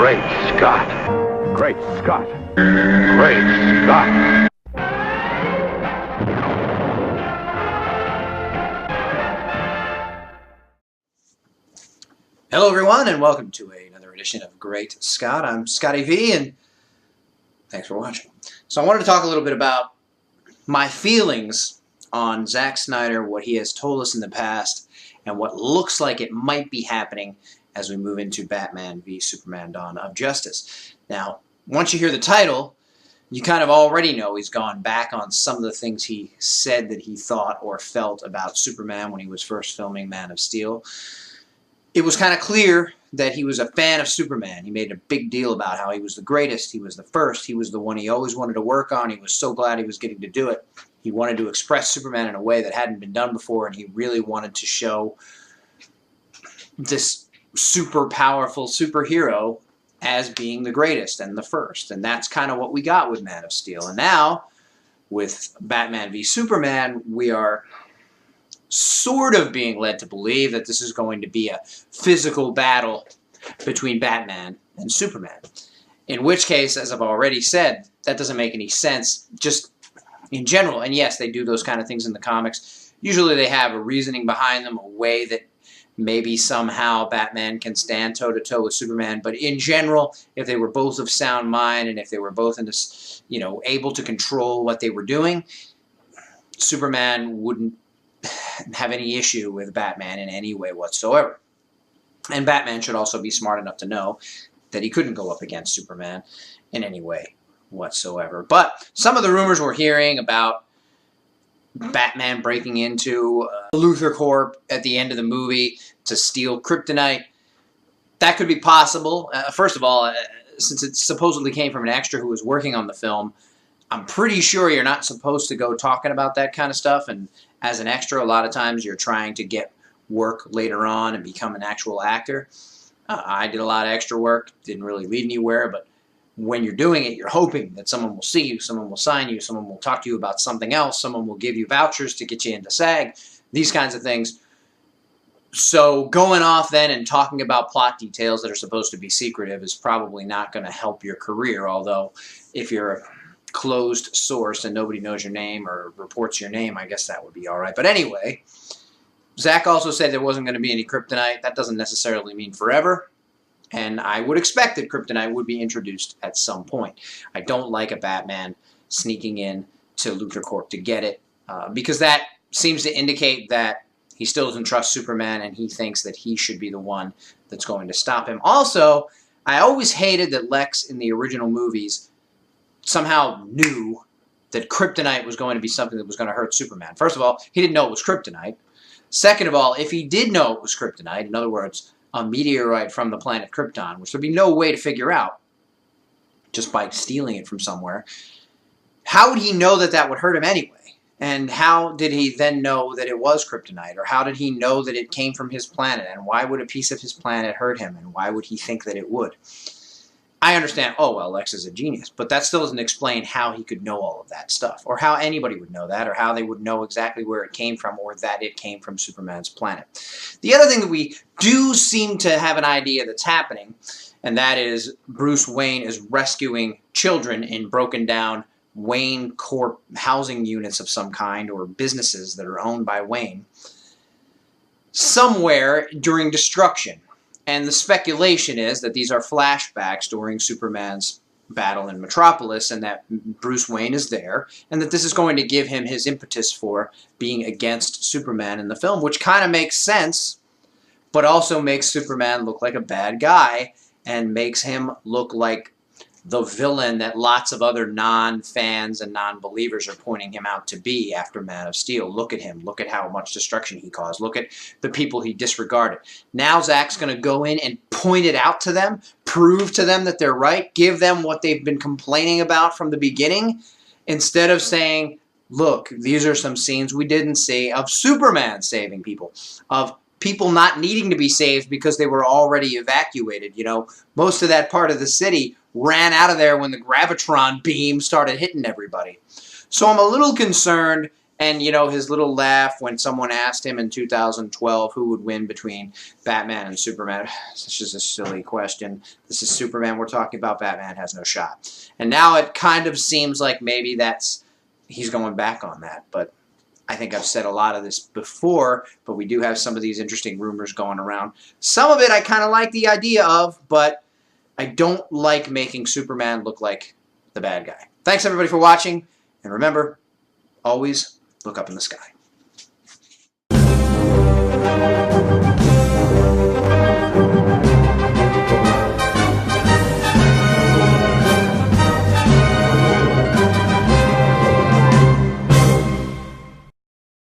Great Scott. Great Scott. Great Scott. Hello everyone, and welcome to another edition of Great Scott. I'm Scotty V, and thanks for watching. So I wanted to talk a little bit about my feelings on Zack Snyder, what he has told us in the past, and what looks like it might be happening as we move into Batman v Superman: Dawn of Justice. Now, once you hear the title, you kind of already know he's gone back on some of the things he said that he thought or felt about Superman when he was first filming Man of Steel. It was kind of clear that he was a fan of Superman. He made a big deal about how he was the greatest, he was the first, he was the one he always wanted to work on, he was so glad he was getting to do it. He wanted to express Superman in a way that hadn't been done before, and he really wanted to show this super powerful superhero as being the greatest and the first. And that's kind of what we got with Man of Steel. And now, with Batman v Superman, we are sort of being led to believe that this is going to be a physical battle between Batman and Superman. In which case, as I've already said, that doesn't make any sense just in general. And yes, they do those kind of things in the comics. Usually they have a reasoning behind them, a way that maybe somehow Batman can stand toe-to-toe with Superman. But in general, if they were both of sound mind and if they were both in this, able to control what they were doing, Superman wouldn't have any issue with Batman in any way whatsoever. And Batman should also be smart enough to know that he couldn't go up against Superman in any way whatsoever. But some of the rumors we're hearing about Batman breaking into Luthor Corp at the end of the movie to steal kryptonite, that could be possible. First of all, since it supposedly came from an extra who was working on the film, I'm pretty sure you're not supposed to go talking about that kind of stuff. And as an extra, a lot of times you're trying to get work later on and become an actual actor. I did a lot of extra work, didn't really lead anywhere, but when you're doing it, you're hoping that someone will see you, someone will sign you, someone will talk to you about something else, someone will give you vouchers to get you into SAG, these kinds of things. So going off then and talking about plot details that are supposed to be secretive is probably not going to help your career, although if you're a closed source and nobody knows your name or reports your name, I guess that would be all right. But anyway, Zack also said there wasn't going to be any kryptonite. That doesn't necessarily mean forever. And I would expect that kryptonite would be introduced at some point. I don't like a Batman sneaking in to Luthor Corp to get it, because that seems to indicate that he still doesn't trust Superman and he thinks that he should be the one that's going to stop him. Also, I always hated that Lex in the original movies somehow knew that kryptonite was going to be something that was going to hurt Superman. First of all, he didn't know it was kryptonite. Second of all, if he did know it was kryptonite, in other words, a meteorite from the planet Krypton, which there'd be no way to figure out just by stealing it from somewhere, how would he know that that would hurt him anyway? And how did he then know that it was kryptonite? Or how did he know that it came from his planet? And why would a piece of his planet hurt him? And why would he think that it would? I understand, oh, well, Lex is a genius, but that still doesn't explain how he could know all of that stuff, or how anybody would know that, or how they would know exactly where it came from, or that it came from Superman's planet. The other thing that we do seem to have an idea that's happening, and that is Bruce Wayne is rescuing children in broken down Wayne Corp housing units of some kind, or businesses that are owned by Wayne, somewhere during destruction. And the speculation is that these are flashbacks during Superman's battle in Metropolis, and that Bruce Wayne is there, and that this is going to give him his impetus for being against Superman in the film, which kind of makes sense, but also makes Superman look like a bad guy, and makes him look like the villain that lots of other non-fans and non-believers are pointing him out to be after Man of Steel. Look at him. Look at how much destruction he caused. Look at the people he disregarded. Now Zack's going to go in and point it out to them, prove to them that they're right, give them what they've been complaining about from the beginning, instead of saying, look, these are some scenes we didn't see of Superman saving people, of people not needing to be saved because they were already evacuated. Most of that part of the city ran out of there when the gravitron beam started hitting everybody. So I'm a little concerned And, you know, his little laugh when someone asked him in 2012 who would win between Batman and Superman. It's just a silly question. This is Superman we're talking about. Batman has no shot. And now it kind of seems like maybe he's going back on that. But I think I've said a lot of this before, but we do have some of these interesting rumors going around. Some of it I kind of like the idea of, but I don't like making Superman look like the bad guy. Thanks, everybody, for watching. And remember, always look up in the sky.